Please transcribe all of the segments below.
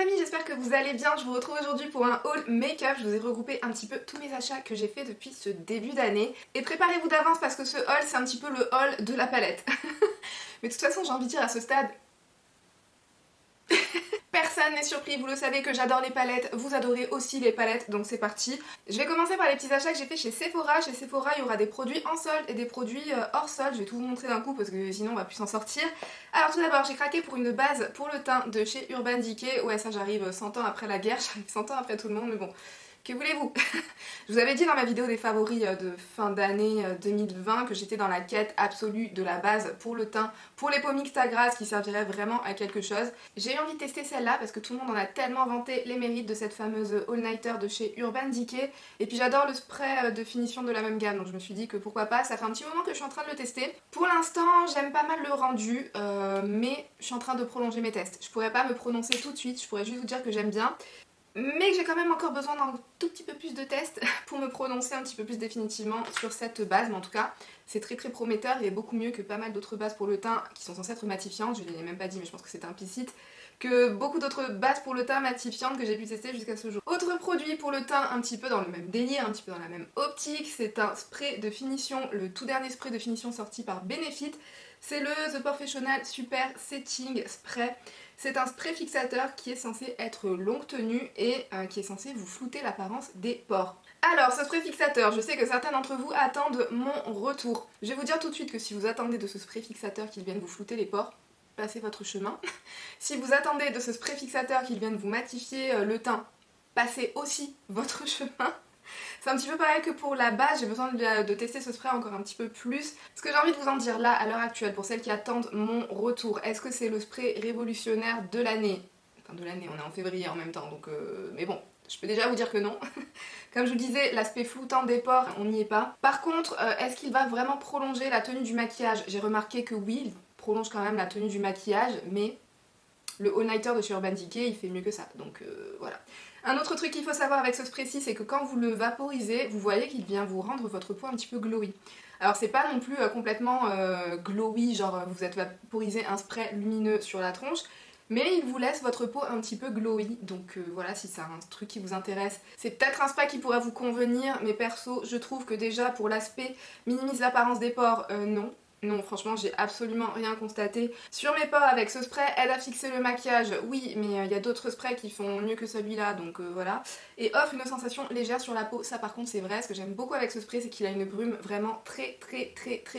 amis, j'espère que vous allez bien. Je vous retrouve aujourd'hui pour un haul make-up. Je vous ai regroupé un petit peu tous mes achats que j'ai fait depuis ce début d'année. Et préparez-vous d'avance parce que ce haul, c'est un petit peu le haul de la palette. Mais de toute façon, j'ai envie de dire à ce stade... Personne n'est surpris, vous le savez que j'adore les palettes, vous adorez aussi les palettes, donc c'est parti. Je vais commencer par les petits achats que j'ai fait chez Sephora. Chez Sephora, il y aura des produits en solde et des produits hors solde. Je vais tout vous montrer d'un coup parce que sinon on va plus s'en sortir. Alors tout d'abord, j'ai craqué pour une base pour le teint de chez Urban Decay. Ouais, ça j'arrive 100 ans après la guerre, j'arrive 100 ans après tout le monde, mais bon... Que voulez-vous? Je vous avais dit dans ma vidéo des favoris de fin d'année 2020 que j'étais dans la quête absolue de la base pour le teint, pour les peaux mixtes à grasse qui serviraient vraiment à quelque chose. J'ai eu envie de tester celle-là parce que tout le monde en a tellement vanté les mérites de cette fameuse all-nighter de chez Urban Decay. Et puis j'adore le spray de finition de la même gamme, donc je me suis dit que pourquoi pas. Ça fait un petit moment que je suis en train de le tester. Pour l'instant, j'aime pas mal le rendu, mais je suis en train de prolonger mes tests. Je pourrais pas me prononcer tout de suite, je pourrais juste vous dire que j'aime bien. Mais que j'ai quand même encore besoin d'un tout petit peu plus de tests pour me prononcer un petit peu plus définitivement sur cette base. Mais en tout cas, c'est très prometteur et beaucoup mieux que pas mal d'autres bases pour le teint qui sont censées être matifiantes. Je ne l'ai même pas dit, mais je pense que c'est implicite. Que beaucoup d'autres bases pour le teint matifiantes que j'ai pu tester jusqu'à ce jour. Autre produit pour le teint un petit peu dans le même délire, un petit peu dans la même optique, c'est un spray de finition, le tout dernier spray de finition sorti par Benefit. C'est le The Professional Super Setting Spray. C'est un spray fixateur qui est censé être longue tenue et qui est censé vous flouter l'apparence des pores. Alors, ce spray fixateur, je sais que certains d'entre vous attendent mon retour. Je vais vous dire tout de suite que si vous attendez de ce spray fixateur qu'il vienne vous flouter les pores, passez votre chemin. Si vous attendez de ce spray fixateur qu'il vienne vous matifier le teint, passez aussi votre chemin. C'est un petit peu pareil que pour la base, j'ai besoin de tester ce spray encore un petit peu plus. Ce que j'ai envie de vous en dire là, à l'heure actuelle, pour celles qui attendent mon retour, est-ce que c'est le spray révolutionnaire de l'année? Enfin de l'année, on est en février en même temps, donc mais bon, je peux déjà vous dire que non. Comme je vous disais, l'aspect floutant des pores, on n'y est pas. Par contre, est-ce qu'il va vraiment prolonger la tenue du maquillage? J'ai remarqué que oui, il prolonge quand même la tenue du maquillage, mais le all-nighter de chez Urban Decay, il fait mieux que ça, donc voilà. Un autre truc qu'il faut savoir avec ce spray-ci, c'est que quand vous le vaporisez, vous voyez qu'il vient vous rendre votre peau un petit peu glowy. Alors c'est pas non plus complètement glowy, genre vous êtes vaporisé un spray lumineux sur la tronche, mais il vous laisse votre peau un petit peu glowy, donc voilà, si c'est un truc qui vous intéresse. C'est peut-être un spray qui pourrait vous convenir, mais perso, je trouve que déjà pour l'aspect minimise l'apparence des pores, non. Non, franchement, j'ai absolument rien constaté. Sur mes pores, avec ce spray, aide à fixer le maquillage, oui, mais il y a d'autres sprays qui font mieux que celui-là, donc voilà. Et offre une sensation légère sur la peau, ça par contre c'est vrai. Ce que j'aime beaucoup avec ce spray, c'est qu'il a une brume vraiment très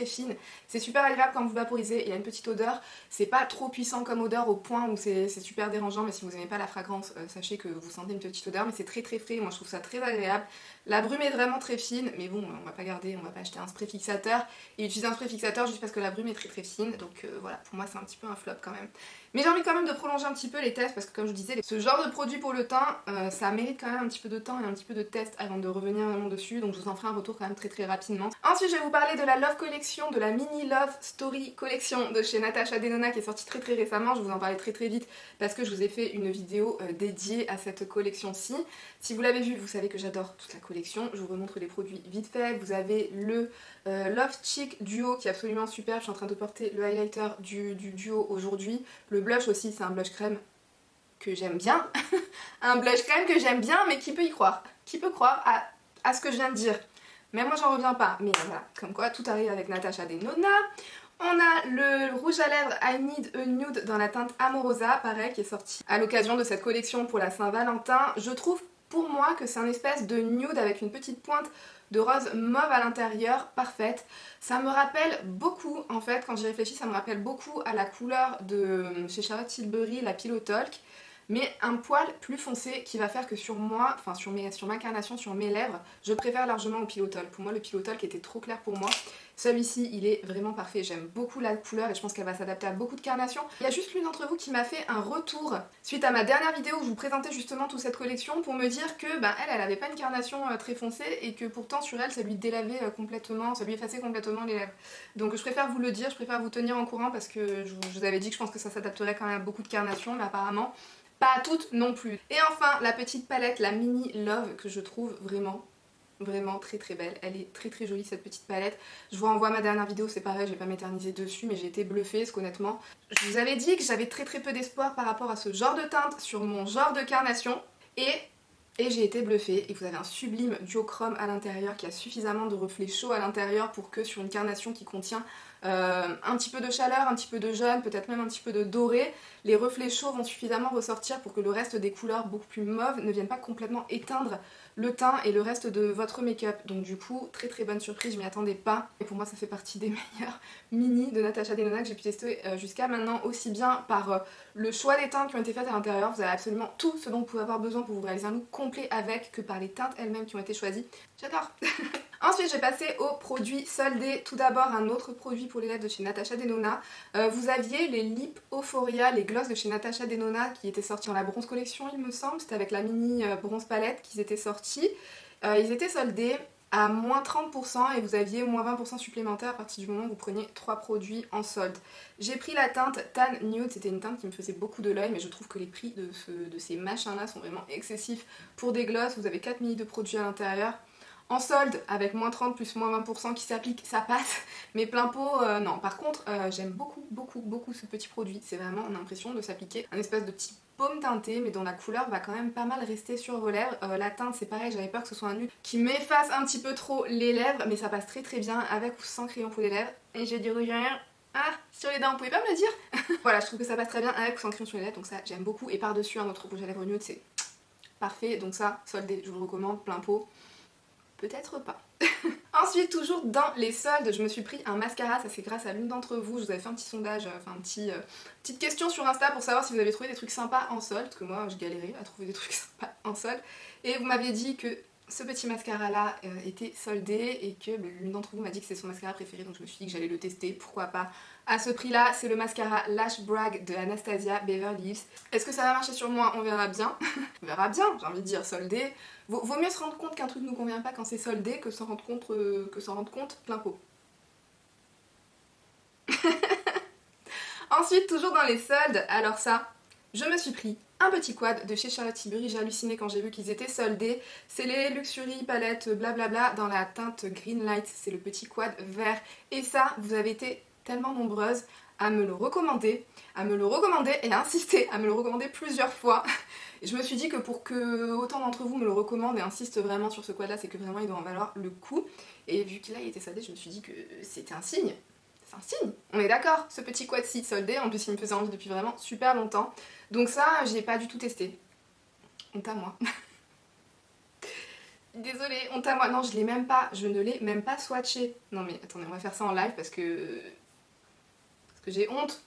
fine. C'est super agréable quand vous vaporisez, il y a une petite odeur. C'est pas trop puissant comme odeur au point où c'est super dérangeant, mais si vous n'aimez pas la fragrance, sachez que vous sentez une petite odeur, mais c'est très frais, moi je trouve ça très agréable. La brume est vraiment très fine, mais bon, on va pas garder, on va pas acheter un spray fixateur et utiliser un spray fixateur juste parce que la brume est très fine, donc voilà, pour moi c'est un petit peu un flop quand même. Mais j'ai envie quand même de prolonger un petit peu les tests parce que comme je vous disais, ce genre de produit pour le teint, ça mérite quand même un petit peu de temps et un petit peu de test avant de revenir vraiment dessus, donc je vous en ferai un retour quand même très rapidement. Ensuite je vais vous parler de la Love Collection, de la Mini Love Story Collection de chez Natasha Denona qui est sortie très récemment. Je vous en parlais très vite parce que je vous ai fait une vidéo dédiée à cette collection-ci. Si vous l'avez vu, vous savez que j'adore toute la collection. Je vous remontre les produits vite fait. Vous avez le Love Cheek Duo qui est absolument super. Je suis en train de porter le highlighter du duo aujourd'hui. Le blush aussi, c'est un blush crème que j'aime bien. Un blush crème que j'aime bien, mais qui peut y croire? Qui peut croire à ce que je viens de dire? Mais moi j'en reviens pas. Mais voilà, comme quoi tout arrive avec Natasha Denona. On a le rouge à lèvres I Need a Nude dans la teinte Amorosa, pareil, qui est sorti à l'occasion de cette collection pour la Saint-Valentin. Je trouve pour moi que c'est un espèce de nude avec une petite pointe de rose mauve à l'intérieur, parfaite. Ça me rappelle beaucoup, en fait, quand j'y réfléchis, ça me rappelle beaucoup à la couleur de chez Charlotte Tilbury, la Pillow Talk, mais un poil plus foncé qui va faire que sur moi, enfin sur ma carnation, sur mes lèvres, je préfère largement au Pillow Talk. Pour moi le Pillow Talk était trop clair pour moi. Celui-ci il est vraiment parfait, j'aime beaucoup la couleur et je pense qu'elle va s'adapter à beaucoup de carnations. Il y a juste l'une d'entre vous qui m'a fait un retour suite à ma dernière vidéo où je vous présentais justement toute cette collection pour me dire que elle avait pas une carnation très foncée et que pourtant sur elle ça lui délavait complètement, ça lui effaçait complètement les lèvres. Donc je préfère vous le dire, je préfère vous tenir en courant parce que je vous avais dit que je pense que ça s'adapterait quand même à beaucoup de carnations, mais apparemment pas à toutes non plus. Et enfin, la petite palette, la Mini Love, que je trouve vraiment Vraiment très très belle, elle est très très jolie cette petite palette. Je vous renvoie à ma dernière vidéo, c'est pareil, je vais pas m'éterniser dessus, mais j'ai été bluffée parce qu'honnêtement, je vous avais dit que j'avais très très peu d'espoir par rapport à ce genre de teinte sur mon genre de carnation, et j'ai été bluffée. Et vous avez un sublime duochrome à l'intérieur qui a suffisamment de reflets chauds à l'intérieur pour que sur une carnation qui contient un petit peu de chaleur, un petit peu de jaune, peut-être même un petit peu de doré, les reflets chauds vont suffisamment ressortir pour que le reste des couleurs beaucoup plus mauves ne viennent pas complètement éteindre le teint et le reste de votre make-up. Donc du coup, très très bonne surprise, je m'y attendais pas. Et pour moi, ça fait partie des meilleurs mini de Natasha Denona que j'ai pu tester jusqu'à maintenant, aussi bien par le choix des teintes qui ont été faites à l'intérieur. Vous avez absolument tout ce dont vous pouvez avoir besoin pour vous réaliser un look complet avec, que par les teintes elles-mêmes qui ont été choisies. J'adore. Ensuite, j'ai passé aux produits soldés. Tout d'abord, un autre produit pour les lèvres de chez Natasha Denona. Vous aviez les Lip Euphoria, les gloss de chez Natasha Denona qui étaient sortis dans la bronze collection, il me semble. C'était avec la mini bronze palette qu'ils étaient sortis. Ils étaient soldés à moins 30% et vous aviez moins 20% supplémentaire à partir du moment où vous preniez 3 produits en solde. J'ai pris la teinte Tan Nude, c'était une teinte qui me faisait beaucoup de l'œil, mais je trouve que les prix de ces machins là sont vraiment excessifs pour des gloss. Vous avez 4 ml de produits à l'intérieur. En solde, avec moins 30 plus moins 20% qui s'applique, ça passe, mais plein pot, non. Par contre, j'aime beaucoup ce petit produit. C'est vraiment, on a l'impression de s'appliquer un espèce de petit baume teinté, mais dont la couleur va quand même pas mal rester sur vos lèvres. La teinte, c'est pareil, j'avais peur que ce soit un nude qui m'efface un petit peu trop les lèvres, mais ça passe très très bien avec ou sans crayon pour les lèvres. Et j'ai du rouge à lèvres. Ah, sur les dents, vous pouvez pas me le dire? Voilà, je trouve que ça passe très bien avec ou sans crayon sur les lèvres, donc ça, j'aime beaucoup. Et par-dessus, un autre rouge à lèvres nude, c'est parfait. Donc ça, soldé, je vous le recommande, plein pot. Peut-être pas. Ensuite, toujours dans les soldes, je me suis pris un mascara, ça c'est grâce à l'une d'entre vous. Je vous avais fait un petit sondage, enfin petite question sur Insta pour savoir si vous avez trouvé des trucs sympas en solde, parce que moi je galérais à trouver des trucs sympas en solde. Et vous m'aviez dit que ce petit mascara là était soldé et que l'une d'entre vous m'a dit que c'est son mascara préféré, donc je me suis dit que j'allais le tester, pourquoi pas. À ce prix là, c'est le mascara Lash Brag de Anastasia Beverly Hills. Est-ce que ça va marcher sur moi? On verra bien. On verra bien, j'ai envie de dire soldé. Vaut mieux se rendre compte qu'un truc ne nous convient pas quand c'est soldé que s'en rendre compte plein pot. Ensuite, toujours dans les soldes, alors ça, je me suis pris un petit quad de chez Charlotte Tilbury. J'ai halluciné quand j'ai vu qu'ils étaient soldés. C'est les Luxury palettes blablabla dans la teinte Green Light. C'est le petit quad vert. Et ça, vous avez été tellement nombreuses à me le recommander et à insister, à me le recommander plusieurs fois. Et je me suis dit que pour que autant d'entre vous me le recommandent et insistent vraiment sur ce quad là, c'est que vraiment il doit en valoir le coup. Et vu qu'il a été soldé, je me suis dit que c'était un signe. C'est un signe, on est d'accord, ce petit quad-ci soldé, en plus il me faisait envie depuis vraiment super longtemps. Donc ça, j'ai pas du tout testé. Honte à moi. Désolée, honte à moi. Non, je ne l'ai même pas swatché. Non mais attendez, on va faire ça en live parce que j'ai honte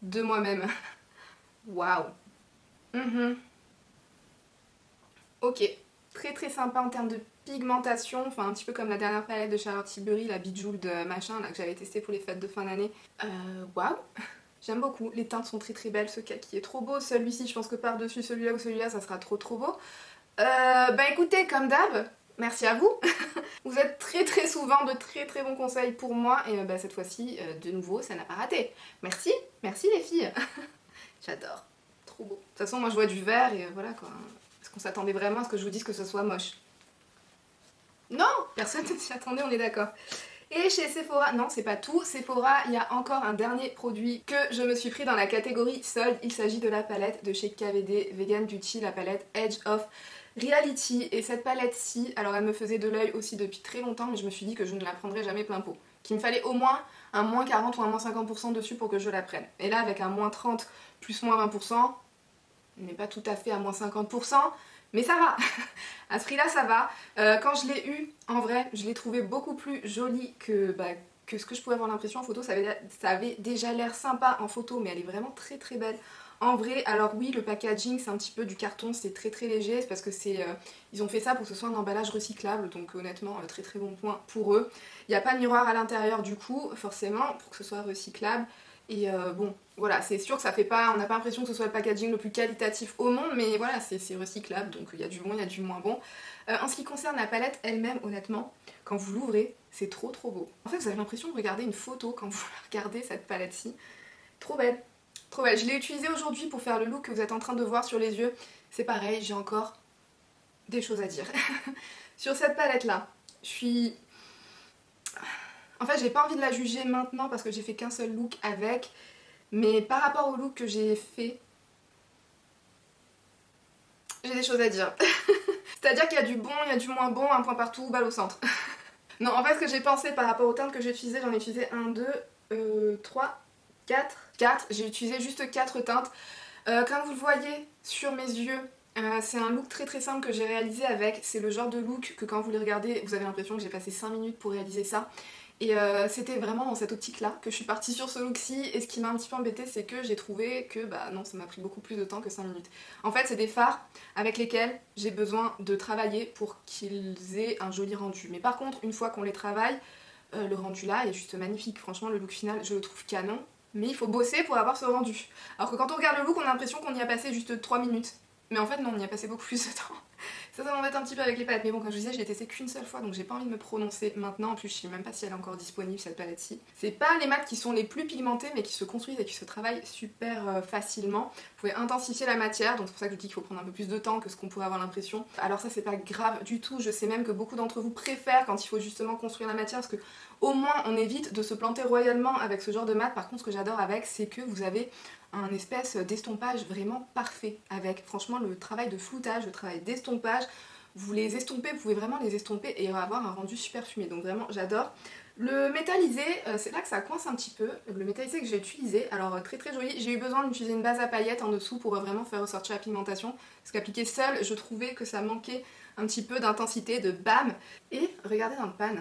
de moi-même. Waouh. Ok, très très sympa en termes de pigmentation, enfin un petit peu comme la dernière palette de Charlotte Tilbury, la Bejeweled machin là que j'avais testé pour les fêtes de fin d'année. Waouh. J'aime beaucoup, les teintes sont très très belles, ce kaki est trop beau, celui-ci je pense que par-dessus celui-là ou celui-là ça sera trop trop beau. Bah écoutez, comme d'hab, merci à vous. Vous êtes très très souvent de très très bons conseils pour moi et bah cette fois-ci, de nouveau, ça n'a pas raté. Merci, merci les filles. J'adore, trop beau. De toute façon moi je vois du vert et voilà quoi. Est-ce qu'on s'attendait vraiment à ce que je vous dise que ce soit moche? Non, personne ne s'y attendait, on est d'accord. Et chez Sephora, non c'est pas tout, Sephora, il y a encore un dernier produit que je me suis pris dans la catégorie solde. Il s'agit de la palette de chez KVD Vegan Beauty, la palette Edge of Reality. Et cette palette-ci, alors elle me faisait de l'œil aussi depuis très longtemps, mais je me suis dit que je ne la prendrais jamais plein pot. Qu'il me fallait au moins un moins 40 ou un moins 50% dessus pour que je la prenne. Et là avec un moins 30 plus moins 20%, on n'est pas tout à fait à moins 50%, mais ça va. À ce prix-là, ça va. Quand je l'ai eu, en vrai, je l'ai trouvé beaucoup plus jolie que ce que je pouvais avoir l'impression en photo. Ça avait déjà l'air sympa en photo, mais elle est vraiment très très belle en vrai. Alors oui, le packaging, c'est un petit peu du carton, c'est très très léger. C'est parce que ils ont fait ça pour que ce soit un emballage recyclable, donc honnêtement, très très bon point pour eux. Il n'y a pas de miroir à l'intérieur du coup, forcément, pour que ce soit recyclable. Et bon, voilà, c'est sûr que ça fait pas, on n'a pas l'impression que ce soit le packaging le plus qualitatif au monde, mais voilà, c'est recyclable, donc il y a du bon, il y a du moins bon. En ce qui concerne la palette elle-même, honnêtement, quand vous l'ouvrez, c'est trop trop beau. En fait, vous avez l'impression de regarder une photo quand vous regardez cette palette-ci. Trop belle, trop belle. Je l'ai utilisée aujourd'hui pour faire le look que vous êtes en train de voir sur les yeux. C'est pareil, j'ai encore des choses à dire. Sur cette palette là, je suis... En fait j'ai pas envie de la juger maintenant parce que j'ai fait qu'un seul look avec, mais par rapport au look que j'ai fait, j'ai des choses à dire. C'est-à-dire qu'il y a du bon, il y a du moins bon, un point partout, balle au centre. Non, en fait ce que j'ai pensé par rapport aux teintes que j'ai utilisées, j'en ai utilisé 1, 2, 3, 4. 4, j'ai utilisé juste 4 teintes. Comme vous le voyez sur mes yeux, c'est un look très simple que j'ai réalisé avec. C'est le genre de look que quand vous les regardez, vous avez l'impression que j'ai passé 5 minutes pour réaliser ça. Et c'était vraiment dans cette optique là que je suis partie sur ce look ci, et ce qui m'a un petit peu embêtée c'est que j'ai trouvé que bah non, ça m'a pris beaucoup plus de temps que 5 minutes. En fait c'est des fards avec lesquels j'ai besoin de travailler pour qu'ils aient un joli rendu. Mais par contre une fois qu'on les travaille, le rendu là est juste magnifique. Franchement le look final je le trouve canon, mais il faut bosser pour avoir ce rendu. Alors que quand on regarde le look on a l'impression qu'on y a passé juste 3 minutes. Mais en fait non, on y a passé beaucoup plus de temps. Ça m'embête un petit peu avec les palettes, mais bon, comme je vous disais, je l'ai testé qu'une seule fois, donc j'ai pas envie de me prononcer maintenant. En plus, je sais même pas si elle est encore disponible, cette palette-ci. C'est pas les mates qui sont les plus pigmentés, mais qui se construisent et qui se travaillent super facilement. Vous pouvez intensifier la matière, donc c'est pour ça que je dis qu'il faut prendre un peu plus de temps que ce qu'on pourrait avoir l'impression. Alors ça, c'est pas grave du tout. Je sais même que beaucoup d'entre vous préfèrent quand il faut justement construire la matière, parce que au moins on évite de se planter royalement avec ce genre de mat. Par contre, ce que j'adore avec, c'est que vous avez un espèce d'estompage vraiment parfait avec. Franchement, le travail de floutage, le travail d'estompage, vous les estompez, vous pouvez vraiment les estomper et avoir un rendu super fumé. Donc vraiment, j'adore. Le métallisé, c'est là que ça coince un petit peu. Le métallisé que j'ai utilisé, alors très joli. J'ai eu besoin d'utiliser une base à paillettes en dessous pour vraiment faire ressortir la pigmentation. Parce qu'appliqué seul, je trouvais que ça manquait un petit peu d'intensité, de bam. Et regardez dans le pan.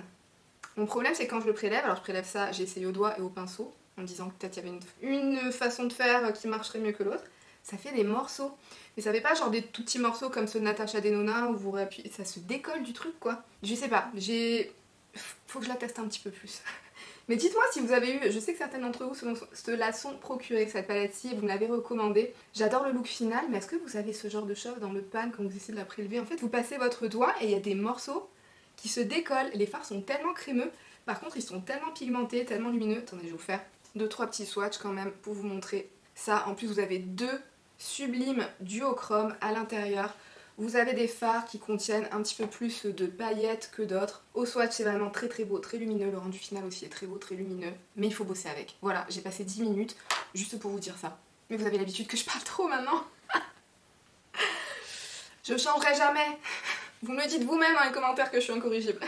Mon problème, c'est quand je le prélève, alors je prélève ça, j'ai essayé au doigt et au pinceau, en me disant que peut-être il y avait une façon de faire qui marcherait mieux que l'autre. Ça fait des morceaux. Mais ça fait pas genre des tout petits morceaux comme ceux de Natasha Denona où vous réappuyez, ça se décolle du truc quoi. Je sais pas, faut que je la teste un petit peu plus. Mais dites-moi si vous avez eu, je sais que certaines d'entre vous se la sont procurées cette palette-ci et vous me l'avez recommandée. J'adore le look final, mais est-ce que vous avez ce genre de choses dans le pan quand vous essayez de la prélever? En fait, vous passez votre doigt et il y a des morceaux qui se décollent. Les fards sont tellement crémeux, par contre ils sont tellement pigmentés, tellement lumineux. Attendez, je vais vous faire 2-3 petits swatchs quand même pour vous montrer ça. En plus vous avez deux sublimes duochrome à l'intérieur. Vous avez des fards qui contiennent un petit peu plus de paillettes que d'autres. Au swatch c'est vraiment très beau, très lumineux. Le rendu final aussi est très beau, très lumineux. Mais il faut bosser avec. Voilà, j'ai passé 10 minutes juste pour vous dire ça. Mais vous avez l'habitude que je parle trop maintenant. Je changerai jamais. Vous me le dites vous-même dans les commentaires que je suis incorrigible.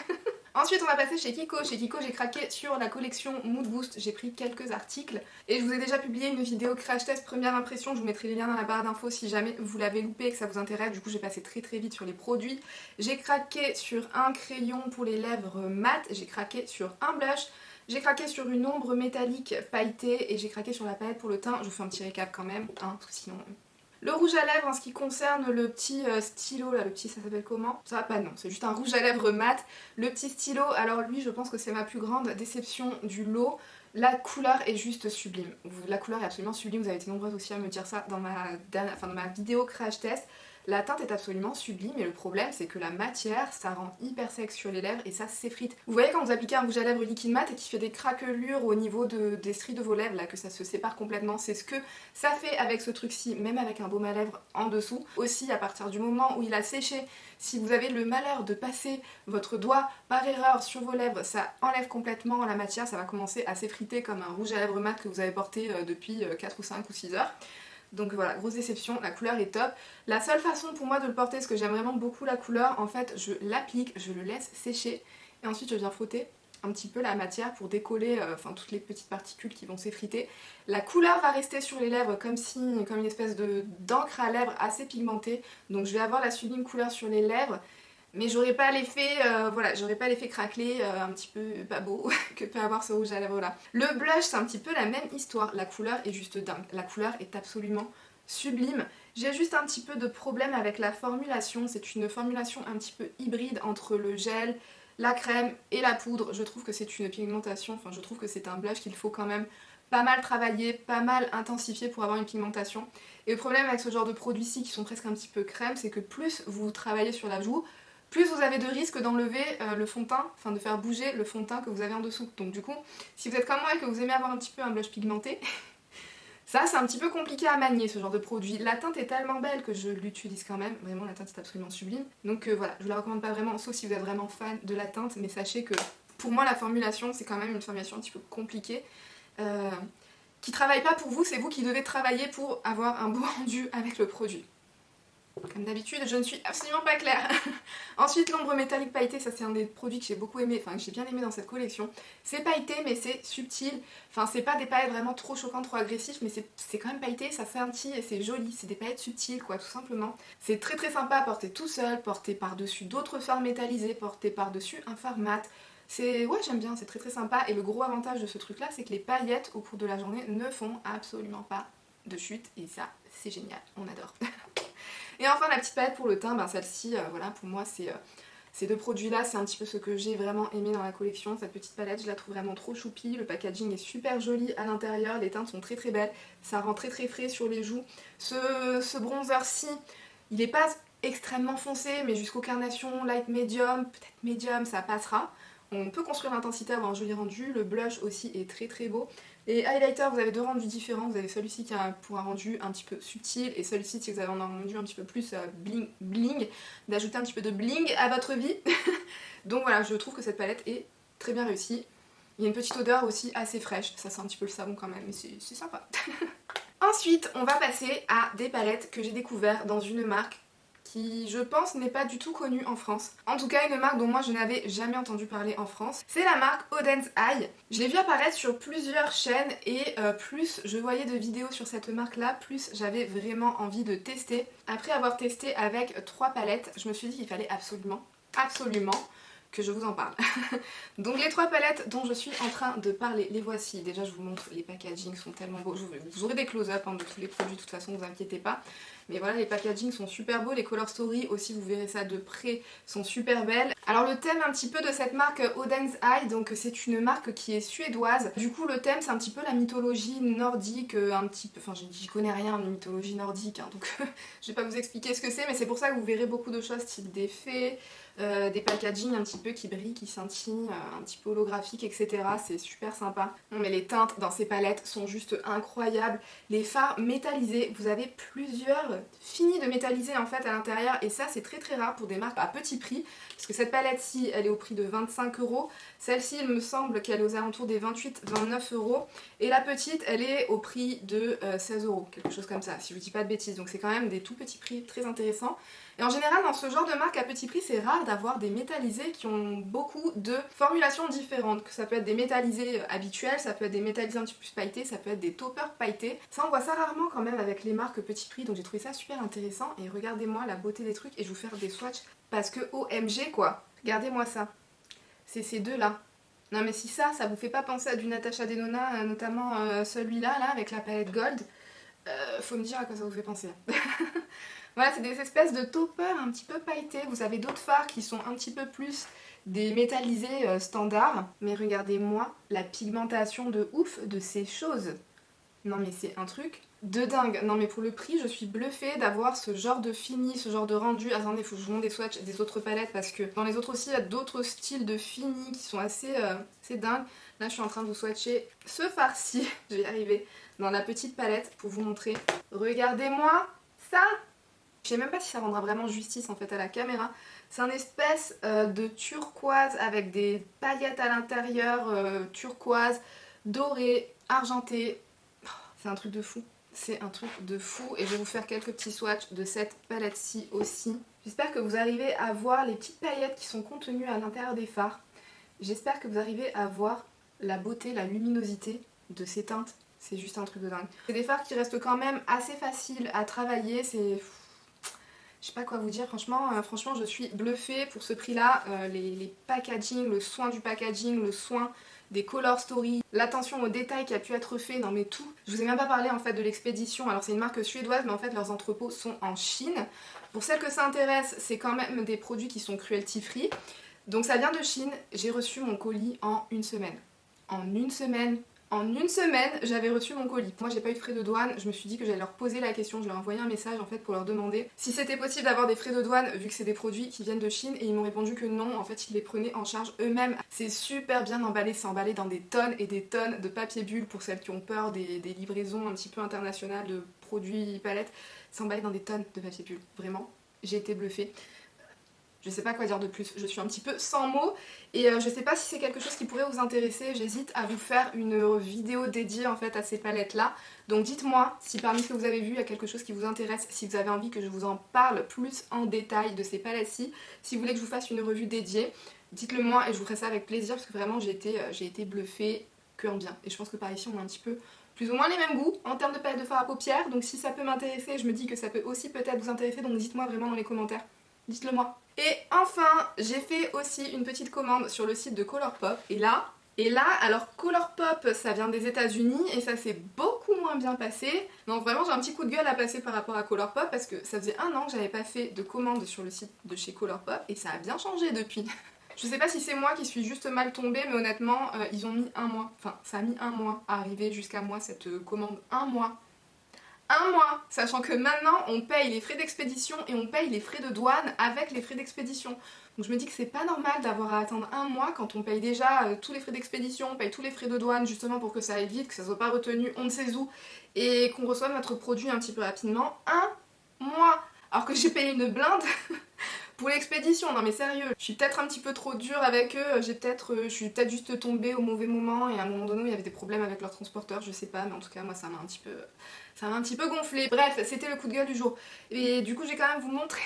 Ensuite on va passer chez Kiko. Chez Kiko j'ai craqué sur la collection Mood Boost, j'ai pris quelques articles et je vous ai déjà publié une vidéo crash test première impression, je vous mettrai les liens dans la barre d'infos si jamais vous l'avez loupé et que ça vous intéresse. Du coup j'ai passé très vite sur les produits. J'ai craqué sur un crayon pour les lèvres mat, j'ai craqué sur un blush, j'ai craqué sur une ombre métallique pailletée et j'ai craqué sur la palette pour le teint. Je vous fais un petit récap quand même, hein, parce que sinon... Le rouge à lèvres en ce qui concerne le petit stylo là, le petit ça s'appelle comment? Ça va pas, non, c'est juste un rouge à lèvres mat. Le petit stylo, alors lui je pense que c'est ma plus grande déception du lot. La couleur est juste sublime. La couleur est absolument sublime, vous avez été nombreuses aussi à me dire ça dans dans ma vidéo crash test. La teinte est absolument sublime et le problème c'est que la matière ça rend hyper sec sur les lèvres et ça s'effrite. Vous voyez quand vous appliquez un rouge à lèvres liquide mat et qui fait des craquelures au niveau des stries de vos lèvres là, que ça se sépare complètement, c'est ce que ça fait avec ce truc-ci, même avec un baume à lèvres en dessous. Aussi à partir du moment où il a séché, si vous avez le malheur de passer votre doigt par erreur sur vos lèvres, ça enlève complètement la matière, ça va commencer à s'effriter comme un rouge à lèvres mat que vous avez porté depuis 4 ou 5 ou 6 heures. Donc voilà, grosse déception, la couleur est top. La seule façon pour moi de le porter, parce que j'aime vraiment beaucoup la couleur, en fait je l'applique, je le laisse sécher et ensuite je viens frotter un petit peu la matière pour décoller toutes les petites particules qui vont s'effriter. La couleur va rester sur les lèvres comme une espèce d'encre à lèvres assez pigmentée, donc je vais avoir la sublime couleur sur les lèvres. Mais j'aurais pas l'effet j'aurais pas l'effet craquelé un petit peu pas beau que peut avoir ce rouge à lèvres là. Le blush c'est un petit peu la même histoire, la couleur est juste dingue, la couleur est absolument sublime. J'ai juste un petit peu de problème avec la formulation, c'est une formulation un petit peu hybride entre le gel, la crème et la poudre. Je trouve que c'est une pigmentation, je trouve que c'est un blush qu'il faut quand même pas mal travailler, pas mal intensifier pour avoir une pigmentation. Et le problème avec ce genre de produits-ci qui sont presque un petit peu crème, c'est que plus vous travaillez sur la joue, plus vous avez de risques d'enlever le fond de teint, de faire bouger le fond de teint que vous avez en dessous. Donc du coup, si vous êtes comme moi et que vous aimez avoir un petit peu un blush pigmenté, Ça c'est un petit peu compliqué à manier ce genre de produit. La teinte est tellement belle que je l'utilise quand même, vraiment la teinte est absolument sublime. Donc voilà, je vous la recommande pas vraiment, sauf si vous êtes vraiment fan de la teinte, mais sachez que pour moi la formulation c'est quand même une formulation un petit peu compliquée. Qui travaille pas pour vous, c'est vous qui devez travailler pour avoir un beau rendu avec le produit. Comme d'habitude, je ne suis absolument pas claire. Ensuite, l'ombre métallique pailletée, ça c'est un des produits que j'ai beaucoup aimé, enfin que j'ai bien aimé dans cette collection. C'est pailleté mais c'est subtil, enfin c'est pas des paillettes vraiment trop choquantes, trop agressives, mais c'est quand même pailleté, ça scintille et c'est joli, c'est des paillettes subtiles quoi, tout simplement. C'est très très sympa à porter tout seul, porter par-dessus d'autres fards métallisés, porter par-dessus un fard mat. Ouais, j'aime bien, c'est très très sympa, et le gros avantage de ce truc là, c'est que les paillettes au cours de la journée ne font absolument pas de chute, et ça c'est génial, on adore. Et enfin la petite palette pour le teint, ben celle-ci, voilà, pour moi ces deux produits là, c'est un petit peu ce que j'ai vraiment aimé dans la collection. Cette petite palette, je la trouve vraiment trop choupie, le packaging est super joli à l'intérieur, les teintes sont très très belles, ça rend très très frais sur les joues. Ce bronzer-ci, il n'est pas extrêmement foncé, mais jusqu'au carnation, light medium, peut-être medium, ça passera. On peut construire l'intensité, avoir un joli rendu, le blush aussi est très très beau. Les highlighters, vous avez deux rendus différents, vous avez celui-ci qui a pour un rendu un petit peu subtil, et celui-ci si vous avez un rendu un petit peu plus bling bling, d'ajouter un petit peu de bling à votre vie. Donc voilà, je trouve que cette palette est très bien réussie. Il y a une petite odeur aussi assez fraîche, ça sent un petit peu le savon quand même, mais c'est sympa. Ensuite, on va passer à des palettes que j'ai découvertes dans une marque qui, je pense, n'est pas du tout connue en France. En tout cas, une marque dont moi je n'avais jamais entendu parler en France. C'est la marque Odense Eye. Je l'ai vue apparaître sur plusieurs chaînes et plus je voyais de vidéos sur cette marque-là, plus j'avais vraiment envie de tester. Après avoir testé avec 3 palettes, je me suis dit qu'il fallait absolument que je vous en parle. Donc les 3 palettes dont je suis en train de parler, les voici. Déjà je vous montre, les packaging sont tellement beaux. Vous aurez des close-up de tous les produits de toute façon, ne vous inquiétez pas. Mais voilà, les packaging sont super beaux, les color story aussi, vous verrez ça de près, sont super belles. Alors le thème un petit peu de cette marque Odense Eye, donc c'est une marque qui est suédoise. Du coup le thème c'est un petit peu la mythologie nordique, un petit peu, enfin j'y connais rien en mythologie nordique, hein, donc je vais pas vous expliquer ce que c'est, mais c'est pour ça que vous verrez beaucoup de choses style des fées, des packaging un petit peu qui brillent, qui scintillent, un petit peu holographiques, etc. C'est super sympa. Non mais les teintes dans ces palettes sont juste incroyables. Les fards métallisés, vous avez plusieurs finis de métallisés en fait à l'intérieur, et ça c'est très très rare pour des marques à petit prix, parce que cette palette-ci elle est au prix de 25 €, celle-ci il me semble qu'elle est aux alentours des 28-29 €, et la petite elle est au prix de 16 €, quelque chose comme ça, si je vous dis pas de bêtises, donc c'est quand même des tout petits prix très intéressants. Et en général dans ce genre de marque à petit prix c'est rare d'avoir des métallisés qui ont beaucoup de formulations différentes, que ça peut être des métallisés habituels, ça peut être des métallisés un petit peu plus pailletés, ça peut être des toppers pailletés. Ça on voit ça rarement quand même avec les marques petit prix, donc j'ai trouvé ça super intéressant. Et regardez-moi la beauté des trucs, et je vais vous faire des swatchs parce que OMG quoi, regardez-moi ça, c'est ces deux là. Non mais si ça vous fait pas penser à du Natasha Denona, notamment celui-là là avec la palette gold, faut me dire à quoi ça vous fait penser. Voilà, c'est des espèces de toppers un petit peu pailletés. Vous avez d'autres fards qui sont un petit peu plus des métallisés standards. Mais regardez-moi la pigmentation de ouf de ces choses. Non mais c'est un truc de dingue. Non mais pour le prix, je suis bluffée d'avoir ce genre de fini, ce genre de rendu. Attendez, il faut que je vous montre des swatchs des autres palettes, parce que dans les autres aussi, il y a d'autres styles de fini qui sont assez dingues. Là, je suis en train de vous swatcher ce fard-ci, je vais y arriver, dans la petite palette pour vous montrer. Regardez-moi ça! Je sais même pas si ça rendra vraiment justice en fait à la caméra. C'est un espèce de turquoise avec des paillettes à l'intérieur, turquoise, doré, argenté. Oh, c'est un truc de fou. C'est un truc de fou, et je vais vous faire quelques petits swatchs de cette palette-ci aussi. J'espère que vous arrivez à voir les petites paillettes qui sont contenues à l'intérieur des fards. J'espère que vous arrivez à voir la beauté, la luminosité de ces teintes. C'est juste un truc de dingue. C'est des fards qui restent quand même assez faciles à travailler, c'est... Je sais pas quoi vous dire, franchement je suis bluffée pour ce prix là. Les packaging, le soin du packaging, le soin des color story, l'attention aux détails qui a pu être fait, non mais tout. Je vous ai même pas parlé en fait de l'expédition. Alors c'est une marque suédoise, mais en fait leurs entrepôts sont en Chine. Pour celles que ça intéresse, c'est quand même des produits qui sont cruelty free. Donc ça vient de Chine, j'ai reçu mon colis en une semaine. En une semaine, En une semaine, j'avais reçu mon colis. Moi, j'ai pas eu de frais de douane. Je me suis dit que j'allais leur poser la question. Je leur ai envoyé un message en fait pour leur demander si c'était possible d'avoir des frais de douane vu que c'est des produits qui viennent de Chine. Et ils m'ont répondu que non. En fait, ils les prenaient en charge eux-mêmes. C'est super bien emballé. C'est emballé dans des tonnes et des tonnes de papier bulle pour celles qui ont peur des livraisons un petit peu internationales de produits palettes. C'est emballé dans des tonnes de papier bulle. Vraiment, j'ai été bluffée. Je sais pas quoi dire de plus, je suis un petit peu sans mots et je sais pas si c'est quelque chose qui pourrait vous intéresser, j'hésite à vous faire une vidéo dédiée en fait à ces palettes là. Donc dites-moi si parmi ce que vous avez vu il y a quelque chose qui vous intéresse, si vous avez envie que je vous en parle plus en détail de ces palettes-ci, si vous voulez que je vous fasse une revue dédiée, dites-le moi et je vous ferai ça avec plaisir parce que vraiment j'ai été bluffée que en bien. Et je pense que par ici on a un petit peu plus ou moins les mêmes goûts en termes de palettes de fard à paupières, donc si ça peut m'intéresser, je me dis que ça peut aussi peut-être vous intéresser, donc dites-moi vraiment dans les commentaires. Dites-le moi. Et enfin, j'ai fait aussi une petite commande sur le site de Colourpop. Et là, alors Colourpop, ça vient des États-Unis et ça s'est beaucoup moins bien passé. Donc vraiment, j'ai un petit coup de gueule à passer par rapport à Colourpop parce que ça faisait 1 an que j'avais pas fait de commande sur le site de chez Colourpop et ça a bien changé depuis. Je sais pas si c'est moi qui suis juste mal tombée, mais honnêtement, ils ont mis 1 mois. Enfin, ça a mis 1 mois à arriver jusqu'à moi cette commande. 1 mois. 1 mois, sachant que maintenant on paye les frais d'expédition et on paye les frais de douane avec les frais d'expédition. Donc je me dis que c'est pas normal d'avoir à attendre 1 mois quand on paye déjà tous les frais d'expédition, on paye tous les frais de douane justement pour que ça aille vite, que ça soit pas retenu on ne sait où et qu'on reçoive notre produit un petit peu rapidement. 1 mois, alors que j'ai payé une blinde pour l'expédition. Non mais sérieux, je suis peut-être un petit peu trop dure avec eux, je suis peut-être juste tombée au mauvais moment et à un moment donné il y avait des problèmes avec leur transporteur, je sais pas, mais en tout cas moi ça m'a un petit peu gonflé. Bref, c'était le coup de gueule du jour. Et du coup j'ai quand même vous montrer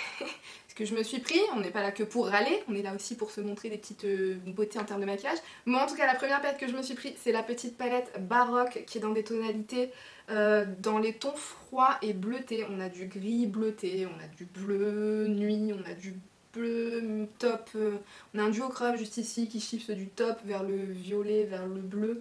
ce que je me suis pris. On n'est pas là que pour râler, on est là aussi pour se montrer des petites beautés en termes de maquillage. Moi en tout cas la première palette que je me suis pris c'est la petite palette Baroque qui est dans des tonalités dans les tons froids et bleutés. On a du gris bleuté, on a du bleu nuit, on a du bleu top, on a un duochrome juste ici qui shift du top vers le violet, vers le bleu.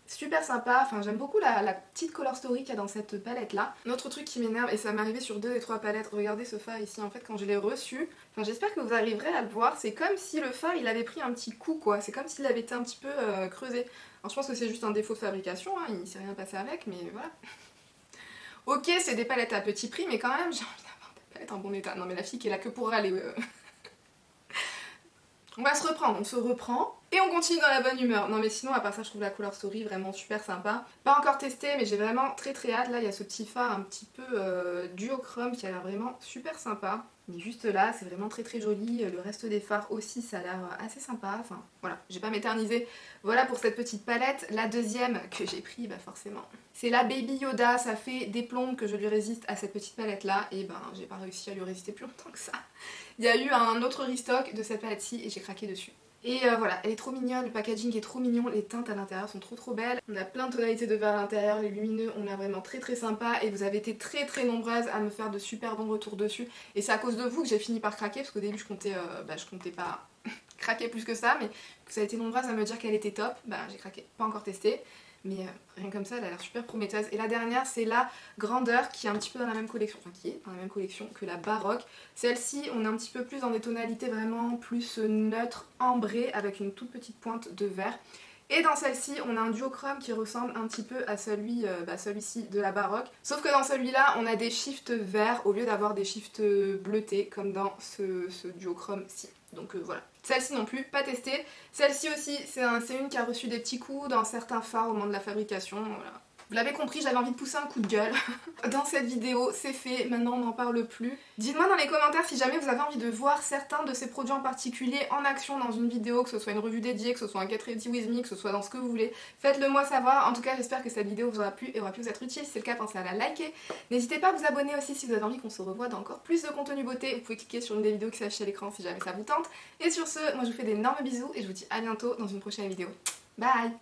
Super sympa, enfin j'aime beaucoup la petite color story qu'il y a dans cette palette là. Un autre truc qui m'énerve, et ça m'est arrivé sur 2 des 3 palettes, regardez ce fard ici en fait quand je l'ai reçu, enfin j'espère que vous arriverez à le voir, c'est comme si le fard il avait pris un petit coup quoi, c'est comme s'il avait été un petit peu creusé. Alors je pense que c'est juste un défaut de fabrication, hein, il s'est rien passé avec, mais voilà. Ok c'est des palettes à petit prix mais quand même j'ai envie d'avoir des palettes en bon état. Non mais la fille qui est là que pour râler. On va se reprendre, on se reprend et on continue dans la bonne humeur. Non mais sinon à part ça je trouve la couleur story vraiment super sympa. Pas encore testé mais j'ai vraiment très hâte. Là il y a ce petit phare un petit peu duochrome qui a l'air vraiment super sympa. Mais juste là c'est vraiment très joli. Le reste des fards aussi ça a l'air assez sympa. Enfin voilà, j'ai pas m'éterniser. Voilà pour cette petite palette. La deuxième que j'ai pris bah forcément. C'est la Baby Yoda, ça fait des plombes que je lui résiste à cette petite palette là et ben j'ai pas réussi à lui résister plus longtemps que ça. Il y a eu un autre restock de cette palette-ci et j'ai craqué dessus. Et voilà, elle est trop mignonne, le packaging est trop mignon, les teintes à l'intérieur sont trop belles. On a plein de tonalités de vert à l'intérieur, les lumineux, on a vraiment très sympa et vous avez été très nombreuses à me faire de super bons retours dessus. Et c'est à cause de vous que j'ai fini par craquer parce qu'au début je comptais pas craquer plus que ça, mais que vous avez été nombreuses à me dire qu'elle était top, bah j'ai craqué, pas encore testé. Mais rien comme ça, elle a l'air super prometteuse. Et la dernière, c'est la Grandeur, qui est un petit peu dans la même collection, enfin qui est dans la même collection que la Baroque. Celle-ci, on est un petit peu plus dans des tonalités vraiment plus neutres, ambrées, avec une toute petite pointe de vert. Et dans celle-ci, on a un duochrome qui ressemble un petit peu à celui-ci de la Baroque. Sauf que dans celui-là, on a des shifts verts au lieu d'avoir des shifts bleutés, comme dans ce duochrome-ci. Donc voilà. Celle-ci non plus, pas testée. Celle-ci aussi, c'est une qui a reçu des petits coups dans certains fards au moment de la fabrication. Voilà. Vous l'avez compris, j'avais envie de pousser un coup de gueule dans cette vidéo, c'est fait, maintenant on n'en parle plus. Dites-moi dans les commentaires si jamais vous avez envie de voir certains de ces produits en particulier en action dans une vidéo, que ce soit une revue dédiée, que ce soit un Get Ready With Me, que ce soit dans ce que vous voulez. Faites-le moi savoir, en tout cas j'espère que cette vidéo vous aura plu et aura pu vous être utile. Si c'est le cas, pensez à la liker. N'hésitez pas à vous abonner aussi si vous avez envie qu'on se revoie dans encore plus de contenu beauté. Vous pouvez cliquer sur une des vidéos qui s'affiche à l'écran si jamais ça vous tente. Et sur ce, moi je vous fais d'énormes bisous et je vous dis à bientôt dans une prochaine vidéo. Bye!